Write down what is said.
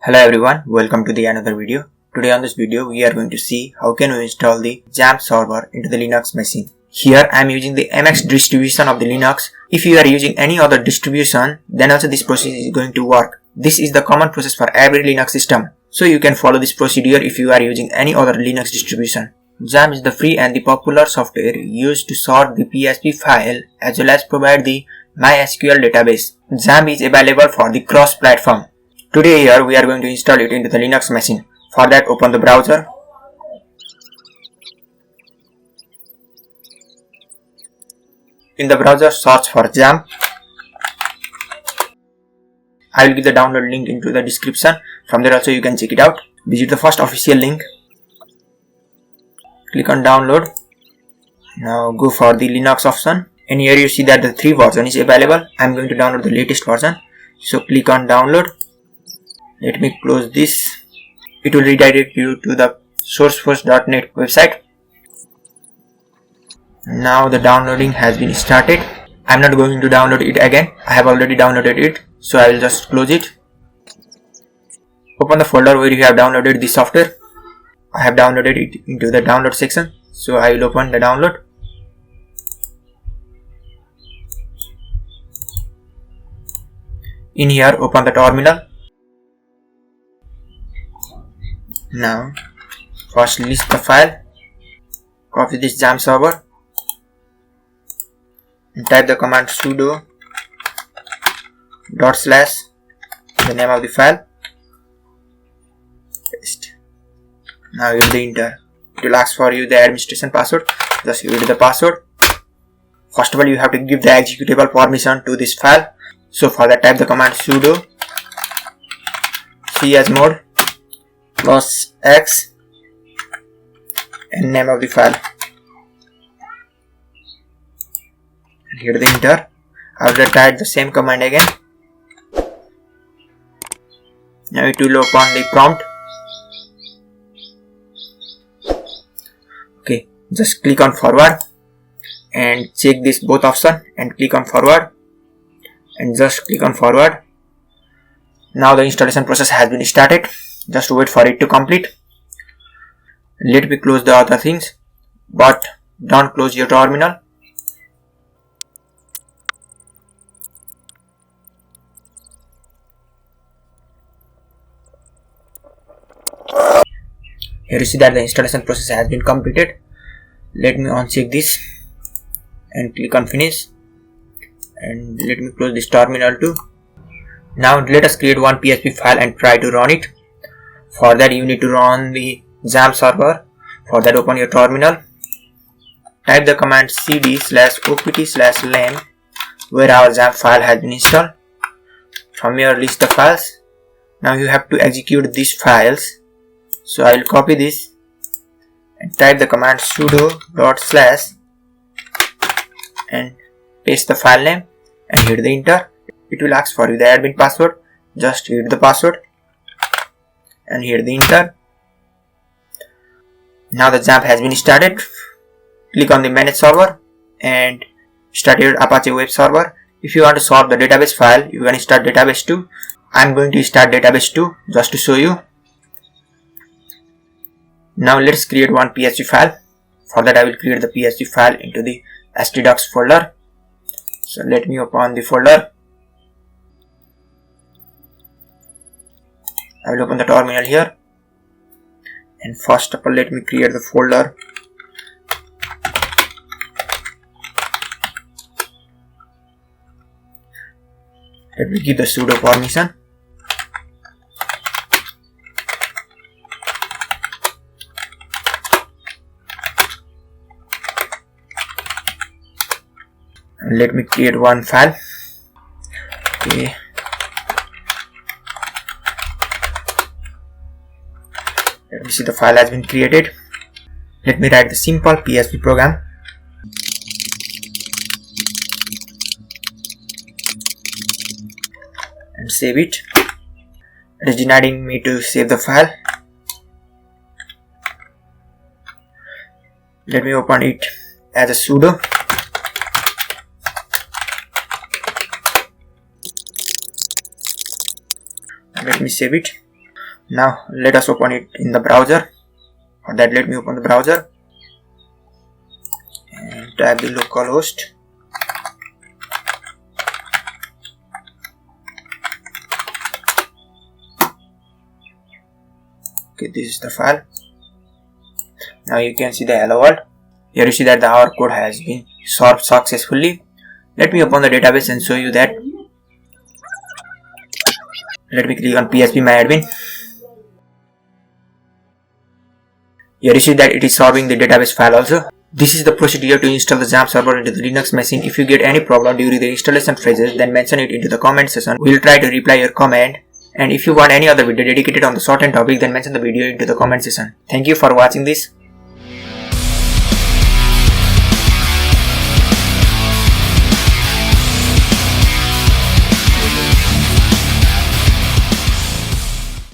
Hello everyone, welcome to the another video. Today on this video we are going to see how can we install the XAMPP server into the Linux machine. Here I am using the MX distribution of the Linux. If you are using any other distribution, then also this process is going to work. This is the common process for every Linux system. So you can follow this procedure if you are using any other Linux distribution. XAMPP is the free and the popular software used to sort the PHP file as well as provide the MySQL database. XAMPP is available for the cross-platform. Today here we are going to install it into the Linux machine. For that, open the browser. In the browser, search for XAMPP. I will give the download link into the description. From there also you can check it out. Visit the first official link. Click on download. Now go for the Linux option. And here you see that the 3 version is available. I am going to download the latest version. So click on download. Let me close this. It will redirect you to the sourceforce.net website. Now the downloading has been started. I am not going to download it again. I have already downloaded it. So I will just close it. Open the folder where you have downloaded the software. I have downloaded it into the download section. So I will open the download. In here, open the terminal. Now, first list the file, copy this XAMPP server, and type the command sudo / the name of the file, paste. Now hit the enter. It will ask for you the administration password, just hit the password. First of all, you have to give the executable permission to this file. So for that, type the command sudo chmod +x and name of the file, and hit the enter. After that, type the same command again. Now it will open the prompt. Okay, just click on forward and check this both option and click on forward and just click on forward. Now the installation process has been started. Just wait for it to complete. Let me close the other things, but don't close your terminal. Here you see that the installation process has been completed. Let me uncheck this and click on finish, and let me close this terminal too. Now let us create one PHP file and try to run it. For that, you need to run the XAMPP server. For that, open your terminal. Type the command cd/opt/lam where our XAMPP file has been installed. From here, list the files. Now you have to execute these files. So I will copy this and type the command sudo / and paste the file name and hit the enter. It will ask for you the admin password. Just hit the password and hit the enter. Now the XAMPP has been started. Click on the manage server and start your Apache web server. If you want to sort the database file, you can start database 2. I am going to start database 2 just to show you. Now let's create one PHP file. For that, I will create the PHP file into the htdocs folder. So let me open the folder. I will open the terminal here, and first of all, let me create the folder. Let me give the sudo permission. And let me create one file. Okay. Let me see, the file has been created. Let me write the simple PHP program. And save it. It is denying me to save the file. Let me open it as a sudo. Let me save it. Now let us open it in the browser. For that, let me open the browser and type the localhost. Okay, this is the file. Now you can see the hello world. Here you see that our code has been solved successfully. Let me open the database and show you that. Let me click on phpMyAdmin. Here you see that it is solving the database file also. This is the procedure to install the XAMPP server into the Linux machine. If you get any problem during the installation phases, then mention it into the comment section. We will try to reply your comment. And if you want any other video dedicated on the certain topic, then mention the video into the comment section. Thank you for watching this.